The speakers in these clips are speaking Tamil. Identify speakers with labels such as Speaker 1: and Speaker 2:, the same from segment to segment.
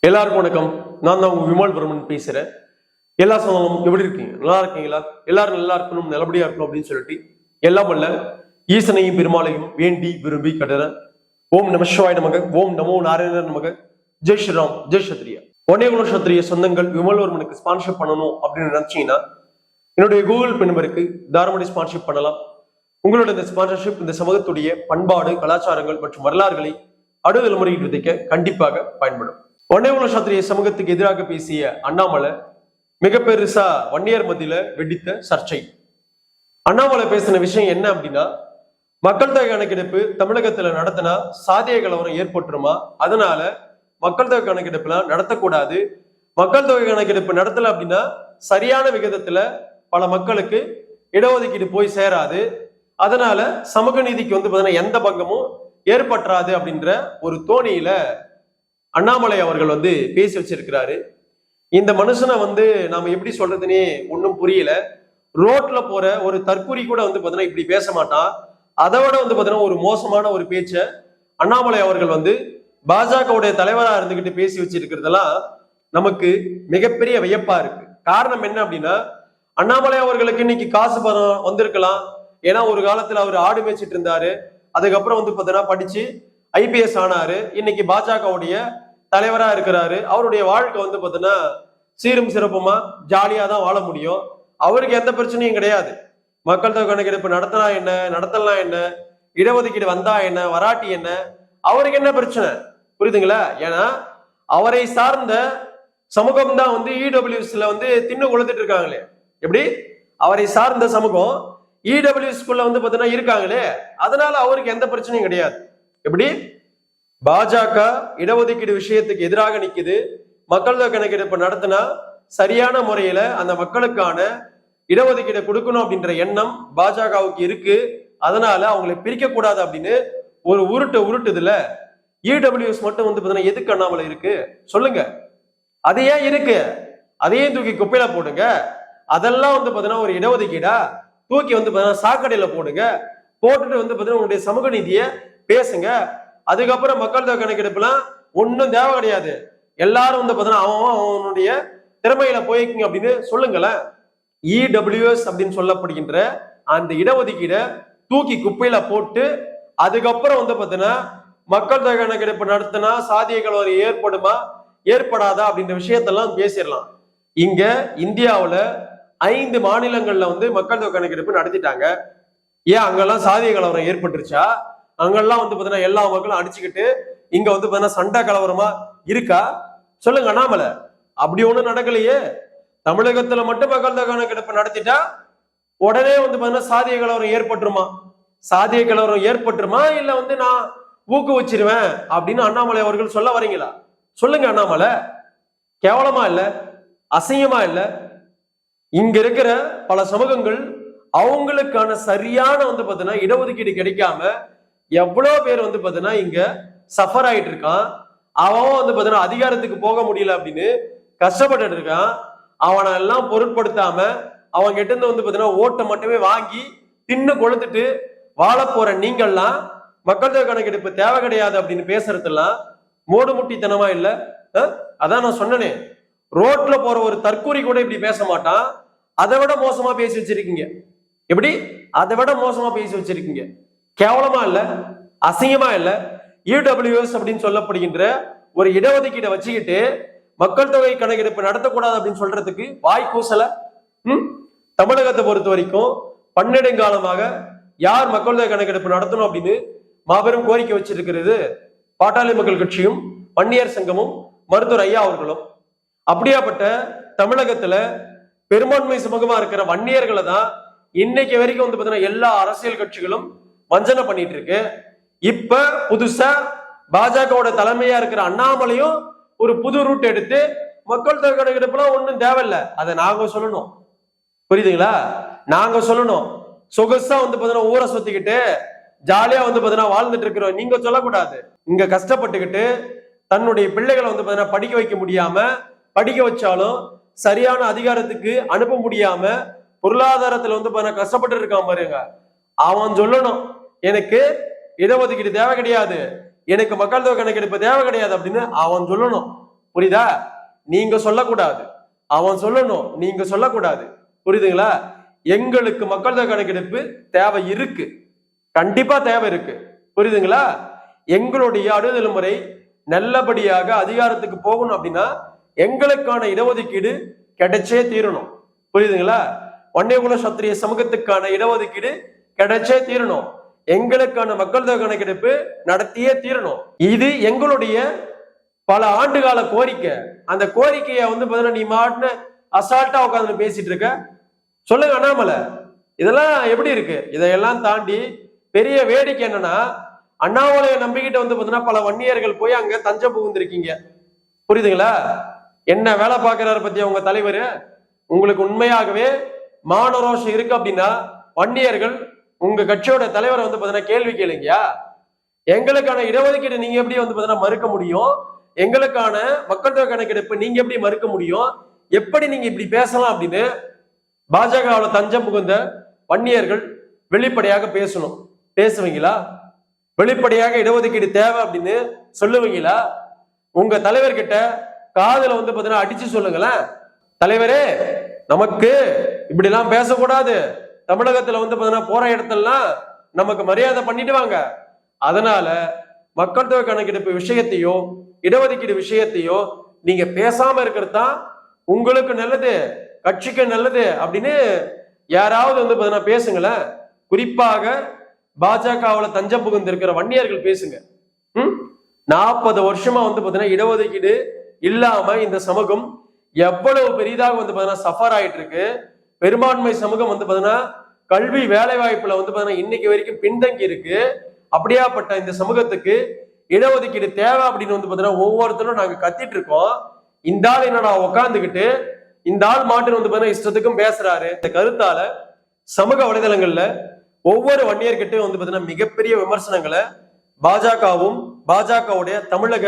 Speaker 1: எல்லாருக்கும் வணக்கம். நான் தான் உங்க விமல் வர்மன் பேசுறேன். எல்லா சொந்தமும் எப்படி இருக்கீங்க? நல்லா இருக்கீங்களா? எல்லாரும் நல்லா இருக்கணும், நல்லபடியா இருக்கணும் அப்படின்னு சொல்லிட்டு எல்லாம் வல்ல ஈசனையும் பெருமாளையும் வேண்டி விரும்பி கட்டுற ஓம் நம சிவாய நமக, ஓம் நமோ நாராயண நமக, ஜெய் ஸ்ரீராம், ஜெய் சத்ரியா. ஒன்னேகுல சத்ரிய சொந்தங்கள் விமல் வர்மனுக்கு ஸ்பான்ஷிப் பண்ணணும் அப்படின்னு நினைச்சீங்கன்னா என்னுடைய கூகுள் பே நம்பருக்கு தாராளமாக ஸ்பான்ஷிப் பண்ணலாம். உங்களோட இந்த ஸ்பான்சர்ஷிப் இந்த சமூகத்துடைய பண்பாடு, கலாச்சாரங்கள் மற்றும் வரலாறுகளை அடுத்த முறையில் விதைக்க கண்டிப்பாக பயன்படும். ஒன்னேகுல சத்திரிய சமூகத்துக்கு எதிராக பேசிய அண்ணாமலை மிக பெருசா வன்னியர் மத்தியில வெடித்த சர்ச்சை. அண்ணாமலை பேசின விஷயம் என்ன அப்படின்னா, மக்கள் தொகை கணக்கெடுப்பு தமிழகத்துல நடத்தினா சாதிய கலவரம் ஏற்பட்டுருமா, அதனால மக்கள் தொகை கணக்கெடுப்புலாம் நடத்தக்கூடாது. மக்கள் தொகை கணக்கெடுப்பு நடத்தல அப்படின்னா சரியான விகிதத்துல பல மக்களுக்கு இடஒதுக்கீடு போய் சேராது, அதனால சமூக நீதிக்கு பாத்தீங்கன்னா எந்த பங்கமும் ஏற்பட்டுறாது அப்படின்ற ஒரு தோணியில அண்ணாமலை அவர்கள் பேசி வச்சிருக்கிறாரு. இந்த மனுஷனை நாம எப்படி சொல்றதுன்னே ஒன்றும் புரியல. ரோட்ல போற ஒரு தற்கூரி கூட பாத்தீங்கன்னா இப்படி பேச மாட்டான். அதை விட பாத்தீங்கன்னா ஒரு மோசமான ஒரு பேச்ச அண்ணாமலை அவர்கள் பாஜகவுடைய தலைவரா இருந்துகிட்டு பேசி வச்சிருக்கிறதெல்லாம் நமக்கு மிகப்பெரிய வியப்பா இருக்கு. காரணம் என்ன அப்படின்னா, அண்ணாமலை அவர்களுக்கு இன்னைக்கு காசு பணம் வந்திருக்கலாம். ஏன்னா ஒரு காலத்துல அவர் ஆடு மேய்ச்சிட்டு இருந்தாரு. அதுக்கப்புறம் பாத்தீங்கன்னா படிச்சு IPS ஆனாரு. இன்னைக்கு பாஜகவுடைய தலைவரா இருக்கிறாரு. அவருடைய வாழ்க்கை பாத்தீங்கன்னா சீரும் சிறப்புமா ஜாலியா தான் வாழ முடியும். அவருக்கு எந்த பிரச்சனையும் கிடையாது. மக்கள் தொகை கணக்கெடுப்பு நடத்தினா என்ன, நடத்தலாம் என்ன, இடஒதுக்கீடு வந்தா என்ன, வராட்டி என்ன, அவருக்கு என்ன பிரச்சனை? புரியுதுங்களா? ஏன்னா அவரை சார்ந்த சமூகம் தான் EWSல தின்னு கொளுத்துட்டு இருக்காங்களே. எப்படி? அவரை சார்ந்த சமூகம் EWSக்குள்ள பாத்தீங்கன்னா இருக்காங்களே, அதனால அவருக்கு எந்த பிரச்சனையும் கிடையாது. எப்படி? பாஜக இடஒதுக்கீடு விஷயத்துக்கு எதிராக நிக்குது. மக்கள் தொகை கணக்கெடுப்பு நடத்தினா சரியான முறையில அந்த மக்களுக்கான இடஒதுக்கீடு கொடுக்கணும் அப்படின்ற எண்ணம் பாஜகவுக்கு இருக்கு. அதனால அவங்களை பிரிக்க கூடாது அப்படின்னு ஒரு உருட்டுதுல EWS மட்டும் பாத்தீங்கன்னா எதுக்கு அண்ணாமலை இருக்கு சொல்லுங்க? அது ஏன் இருக்கு? அதையும் தூக்கி குப்பையில போடுங்க. அதெல்லாம் பாத்தீங்கன்னா ஒரு இடஒதுக்கீடா? தூக்கி பாத்தீங்கன்னா சாக்கடையில போடுங்க. போட்டுட்டு பாத்தீங்கன்னா உங்களுடைய சமூக நீதியை பேசுங்க. அதுக்கப்புறம் மக்கள் தொகை கணக்கெடுப்புலாம் ஒன்னும் தேவை கிடையாது. எல்லாரும் பாத்தீங்கன்னா அவனுடைய திறமையில போய்க்குங்க அப்படின்னு சொல்லுங்களேன். EWS அப்படின்னு சொல்லப்படுகின்ற அந்த இடஒதுக்கீடை தூக்கி குப்பையில போட்டு அதுக்கப்புறம் பாத்தீங்கன்னா மக்கள் தொகை கணக்கெடுப்பு நடத்தினா சாதிய கலவரம் ஏற்படுமா ஏற்படாதா அப்படின்ற விஷயத்தெல்லாம் பேசிடலாம். இங்க இந்தியாவுல 5 மாநிலங்கள்ல மக்கள் தொகை கணக்கெடுப்பு நடத்திட்டாங்க. ஏன் அங்கெல்லாம் சாதிய கலவரம் ஏற்பட்டுருச்சா? அங்கெல்லாம் பாத்தீங்கன்னா எல்லா மக்களும் அடிச்சுக்கிட்டு இங்க பாத்தீங்கன்னா சண்டை கலவரமா இருக்கா? சொல்லுங்க அண்ணாமலை. அப்படி ஒண்ணும் நடக்கலையே. தமிழகத்துல மட்டும் மக்கள் தொகை கணக்கெடுப்பு நடத்திட்டா உடனே பாத்தீங்கன்னா சாதிய கலவரம் ஏற்பட்டுருமா? சாதிய கலவரம் ஏற்பட்டுருமா இல்ல நான் ஊக்குவிச்சிருவேன் அப்படின்னு அண்ணாமலை அவர்கள் சொல்ல வரீங்களா? சொல்லுங்க அண்ணாமலை. கேவலமா இல்ல? அசிங்கமா இல்ல? இங்க இருக்கிற பல சமூகங்கள் அவங்களுக்கான சரியான பாத்தீங்கன்னா இடஒதுக்கீடு கிடைக்காம எவ்வளவு பேர் பாத்தீங்கன்னா இங்க சஃபர் ஆயிட்டு இருக்கான். அவன் பாத்தீங்கன்னா அதிகாரத்துக்கு போக முடியல அப்படின்னு கஷ்டப்பட்டு இருக்கான். அவனை எல்லாம் பொருட்படுத்தாம அவன் கிட்ட இருந்து பாத்தீங்கன்னா ஓட்டை மட்டுமே வாங்கி தின்னு கொளுத்துட்டு வாழ போற நீங்கள்லாம் மக்கள் தொகை கணக்கெடுப்பு தேவை கிடையாது அப்படின்னு பேசுறதெல்லாம் மூடு முட்டித்தனமா இல்ல? அதான் நான் சொன்னனே, ரோட்ல போற ஒரு தற்கூரி கூட இப்படி பேச மாட்டான். அதை விட மோசமா பேசி வச்சிருக்கீங்க. எப்படி? அதை விட மோசமா பேசி வச்சிருக்கீங்க. கேவலமா இல்ல? அசிங்கமா இல்ல? EWS அப்படின்னு சொல்லப்படுகின்ற ஒரு இடஒதுக்கீடை வச்சுக்கிட்டு மக்கள் தொகை கணக்கெடுப்பு நடத்தக்கூடாது அப்படின்னு சொல்றதுக்கு வாய் கூசல? தமிழகத்தை பொறுத்த வரைக்கும் பன்னெடுங்காலமாக யார் மக்கள் தொகை கணக்கெடுப்பு நடத்தணும் அப்படின்னு மாபெரும் கோரிக்கை வச்சிருக்கிறது பாட்டாளி மக்கள் கட்சியும் வன்னியர் சங்கமும் மருத்துவர் ஐயா அவர்களும். அப்படியாப்பட்ட தமிழகத்துல பெரும்பான்மை சமூகமா இருக்கிற வன்னியர்களை தான் இன்னைக்கு வரைக்கும் பாத்தீங்கன்னா எல்லா அரசியல் கட்சிகளும் வஞ்சனை பண்ணிட்டு இருக்கு. இப்ப புதுசா பாஜகவோட தலைமையா இருக்கிற அண்ணாமலையும் ஒரு புது ரூட் எடுத்து மக்கள் தொகை கணக்கெடுப்புலாம் ஒன்றும் தேவையில்லை, அதை நாங்க சொல்லணும். புரியுதுங்களா? நாங்க சொல்லணும். சொகுசா பாத்தீங்கன்னா ஊரை சுத்திக்கிட்டு ஜாலியா பாத்தீங்கன்னா வாழ்ந்துட்டு இருக்கிறோம் நீங்க சொல்லக்கூடாது. இங்க கஷ்டப்பட்டுக்கிட்டு தன்னுடைய பிள்ளைகளை பாத்தீங்கன்னா படிக்க வைக்க முடியாம, படிக்க வச்சாலும் சரியான அதிகாரத்துக்கு அனுப்ப முடியாம பொருளாதாரத்துல பாத்தீங்கன்னா கஷ்டப்பட்டு இருக்கான் பாருங்க. அவன் சொல்லணும், எனக்கு இடஒதுக்கீடு தேவை கிடையாது, எனக்கு மக்கள் தொகை கணக்கெடுப்பு தேவை கிடையாது அப்படின்னு அவன் சொல்லணும். புரியுதா? நீங்க சொல்லக்கூடாது, அவன் சொல்லணும், நீங்க சொல்லக்கூடாது. புரியுதுங்களா? எங்களுக்கு மக்கள் தொகை கணக்கெடுப்பு தேவை இருக்கு, கண்டிப்பா தேவை இருக்கு. புரியுதுங்களா? எங்களுடைய அணுதல் முறை நல்லபடியாக அதிகாரத்துக்கு போகணும் அப்படின்னா எங்களுக்கான இடஒதுக்கீடு கிடைச்சே தீரணும். புரியுதுங்களா? வன்னியகுல சத்திரிய சமூகத்துக்கான இடஒதுக்கீடு கிடைச்சே தீரணும். எங்களுக்கான மக்கள் தொகை கணக்கெடுப்பு நடத்தியே தீரணும். இது எங்களுடைய பல ஆண்டுகால கோரிக்கை. அந்த கோரிக்கையை நீ மாட்டின அசால்ட்டா உட்காந்து பேசிட்டு இருக்க. சொல்லுங்க அண்ணாமலை, இதெல்லாம் எப்படி இருக்கு? இதையெல்லாம் தாண்டி பெரிய வேடிக்கை என்னன்னா, அண்ணாமலையை நம்பிக்கிட்டு பல வன்னியர்கள் போய் அங்க தஞ்சம் புகுந்திருக்கீங்க. புரியுதுங்களா? என்ன வேலை பார்க்கிறாரு பத்தி உங்க தலைவர். உங்களுக்கு உண்மையாகவே மானரோஷம் இருக்கு அப்படின்னா வன்னியர்கள் உங்க கட்சியோட தலைவரை கேள்வி கேளுங்கயா. எங்களுக்கான இடஒதுக்கீடு நீங்க எப்படி மறுக்க முடியும்? எங்களுக்கான மக்கள் தொகை கணக்கெடுப்பு நீங்க எப்படி மறுக்க முடியும்? எப்படி நீங்க இப்படி பேசலாம் அப்படின்னு பாஜகவில் தஞ்சம் புகுந்த வன்னியர்கள் வெளிப்படையாக பேசணும். பேசுவீங்களா? வெளிப்படையாக இடஒதுக்கீடு தேவை அப்படின்னு சொல்லுவீங்களா? உங்க தலைவர்கிட்ட காதுல அடிச்சு சொல்லுங்களேன், தலைவரே நமக்கு இப்படி எல்லாம் பேசக்கூடாது, தமிழகத்துல போற இடத்தெல்லாம் நமக்கு மரியாதை பண்ணிடுவாங்க, அதனால மக்கள் தொகை கணக்கெடுப்பு விஷயத்தையோ இடஒதுக்கீடு விஷயத்தையோ நீங்க பேசாம இருக்கிறது தான் உங்களுக்கு நல்லது, கட்சிக்கு நல்லது அப்படின்னு யாராவது பேசுங்களேன். குறிப்பாக பாஜகவில் தஞ்சம் புகுந்து இருக்கிற வன்னியர்கள் பேசுங்க. 40 வருஷமா இடஒதுக்கீடு இல்லாம இந்த சமூகம் எவ்வளவு பெரிதாக சஃபர் ஆயிட்டு இருக்கு. பெரும்பான்மை சமூகம் கல்வி வேலை வாய்ப்புல இன்னைக்கு வரைக்கும் பின்தங்கி இருக்கு. அப்படியாப்பட்ட இந்த சமூகத்துக்கு இடஒதுக்கீடு தேவை அப்படின்னு ஒவ்வொருத்தரும் நாங்க கத்திட்டு இருக்கோம். இந்த ஆள் என்னடா உட்காந்துக்கிட்டு இந்த ஆள் மாட்டு இஷ்டத்துக்கும் பேசுறாரு. இந்த கருத்தால சமூக வலைதளங்கள்ல ஒவ்வொரு வன்னியர்கிட்டையும் மிகப்பெரிய விமர்சனங்களை பாஜகவும் பாஜகவுடைய தமிழக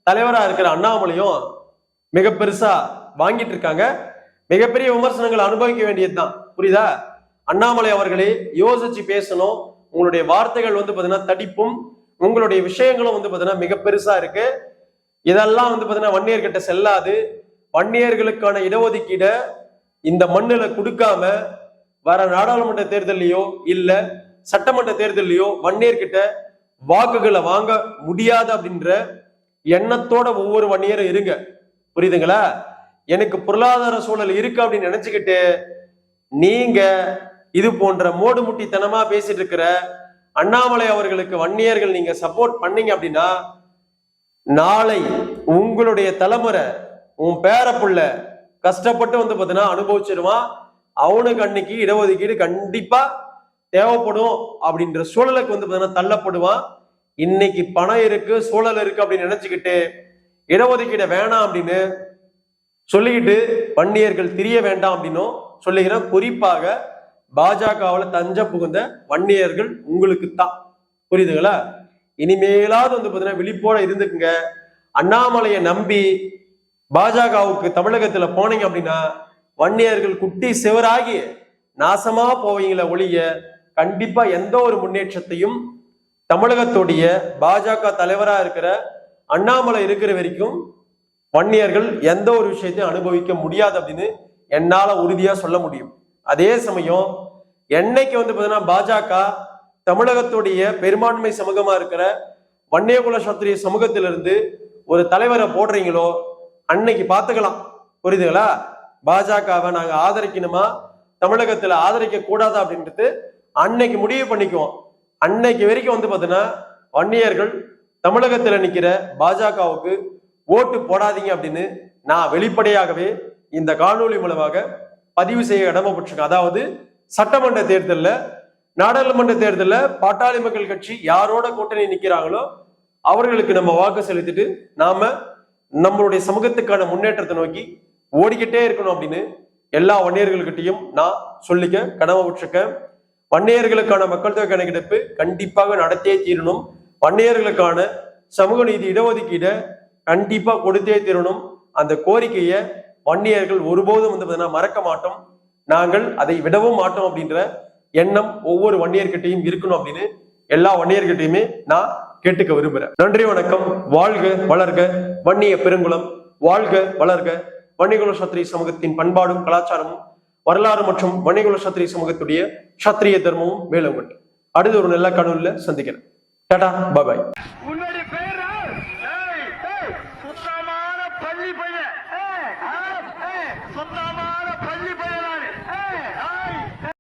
Speaker 1: தலைவரா இருக்கிற அண்ணாமலையும் மிக பெருசா வாங்கிட்டு இருக்காங்க. மிகப்பெரிய விமர்சனங்களை அனுபவிக்க வேண்டியதுதான். புரியுதா? அண்ணாமலை அவர்களே யோசிச்சு பேசணும். உங்களுடைய வார்த்தைகள் தடிப்பும் உங்களுடைய விஷயங்களும் மிக பெருசா இருக்கு. இதெல்லாம் வன்னியர்கிட்ட செல்லாது. வன்னியர்களுக்கான இடஒதுக்கீட இந்த மண்ணுல கொடுக்காம வர நாடாளுமன்ற தேர்தலையோ இல்ல சட்டமன்ற தேர்தலையோ வன்னியர்கிட்ட வாக்குகளை வாங்க முடியாது அப்படின்ற எண்ணத்தோட ஒவ்வொரு வன்னியரும் இருங்க. புரியுதுங்களா? எனக்கு பொருளாதார சூழல் இருக்கு அப்படின்னு நினைச்சுக்கிட்டு நீங்க இது போன்ற மூடு முட்டித்தனமா பேசிட்டு இருக்கிற அண்ணாமலை அவர்களுக்கு வன்னியர்கள் நீங்க சப்போர்ட் பண்ணீங்க அப்படின்னா நாளை உங்களுடைய தலைமுறை உன் பேர புள்ள கஷ்டப்பட்டு அனுபவிச்சிருவான். அவனுக்கு அன்னைக்கு இடஒதுக்கீடு கண்டிப்பா தேவைப்படும் அப்படின்ற சூழலுக்கு தள்ளப்படுவான். இன்னைக்கு பணம் இருக்கு, சூழல் இருக்கு அப்படின்னு நினைச்சுக்கிட்டு இடஒதுக்கீடு வேணாம் அப்படின்னு சொல்லிக்கிட்டு வன்னியர்கள் திரிய வேண்டாம் அப்படின்னும் சொல்லுகிறேன். குறிப்பாக பாஜகவில் தஞ்சம் புகுந்த வன்னியர்கள் உங்களுக்கு தான். புரியுதுங்களா? இனிமேலாவது விழிப்போட இருந்துக்குங்க. அண்ணாமலையை நம்பி பாஜகவுக்கு தமிழகத்துல போனீங்க அப்படின்னா வன்னியர்கள் குட்டி சிவராகி நாசமா போவீங்களே ஒழிய கண்டிப்பா எந்த ஒரு முன்னேற்றத்தையும் தமிழகத்துடைய பாஜக தலைவரா இருக்கிற அண்ணாமலை இருக்கிற வரைக்கும் வன்னியர்கள் எந்த ஒரு விஷயத்தையும் அனுபவிக்க முடியாது அப்படின்னு என்னால உறுதியா சொல்ல முடியும். அதே சமயம் என்னைக்கு பாஜக தமிழகத்துடைய பெரும்பான்மை சமூகமா இருக்கிற வன்னியகுல சத்திரிய சமூகத்திலிருந்து ஒரு தலைவரை போடுறீங்களோ அன்னைக்கு பாத்துக்கலாம். புரியுதுங்களா? பாஜகவை நாங்க ஆதரிக்கணுமா தமிழகத்துல ஆதரிக்க கூடாதா அப்படின்றது அன்னைக்கு முடிவு பண்ணிக்குவோம். அன்னைக்கு வரைக்கும் வன்னியர்கள் தமிழகத்துல நிக்கிற பாஜகவுக்கு ஓட்டு போடாதீங்க அப்படின்னு நான் வெளிப்படையாகவே இந்த காணொலி மூலமாக பதிவு செய்ய கடமைப்பட்டிருக்கேன். அதாவது சட்டமன்ற தேர்தல்ல நாடாளுமன்ற தேர்தல்ல பாட்டாளி மக்கள் கட்சி யாரோட கூட்டணி நிக்கிறாங்களோ அவர்களுக்கு நம்ம வாக்கு செலுத்திட்டு நாம நம்மளுடைய சமூகத்துக்கான முன்னேற்றத்தை நோக்கி ஓடிக்கிட்டே இருக்கணும் அப்படின்னு எல்லா வன்னியர்கள்கிட்டையும் நான் சொல்லிக்க கடமைப்பட்டிருக்கேன். வன்னியர்களுக்கான மக்கள் தொகை கணக்கெடுப்பு கண்டிப்பாக நடத்தியே தீரணும். வன்னியர்களுக்கான சமூக நீதி இடஒதுக்கீட கண்டிப்பா கொடுத்தே தீரணும். அந்த கோரிக்கையை வன்னியர்கள் ஒருபோதும் மறக்க மாட்டோம். நாங்கள் அதை விடவும் மாட்டோம் அப்படின்ற எண்ணம் ஒவ்வொரு வன்னியர்கிட்டையும் இருக்கணும் அப்படின்னு எல்லா வன்னியர்கிட்டையுமே நான் கேட்டுக்க விரும்புறேன். நன்றி, வணக்கம், வாழ்க வளர்க வன்னிய பெருங்குளம். வாழ்க வளர்க வன்னியகுல சத்திரிய சமூகத்தின் பண்பாடும் கலாச்சாரமும் வரலாறு மற்றும் வன்னியகுல சத்திரிய சமூகத்துடைய சத்திரிய தர்மமும் மேலோங்கட்டும். அடுத்த ஒரு நல்ல காணொளியில சந்திக்கிறேன். டாடா பாய்.
Speaker 2: சுத்தமான பள்ளி பையன்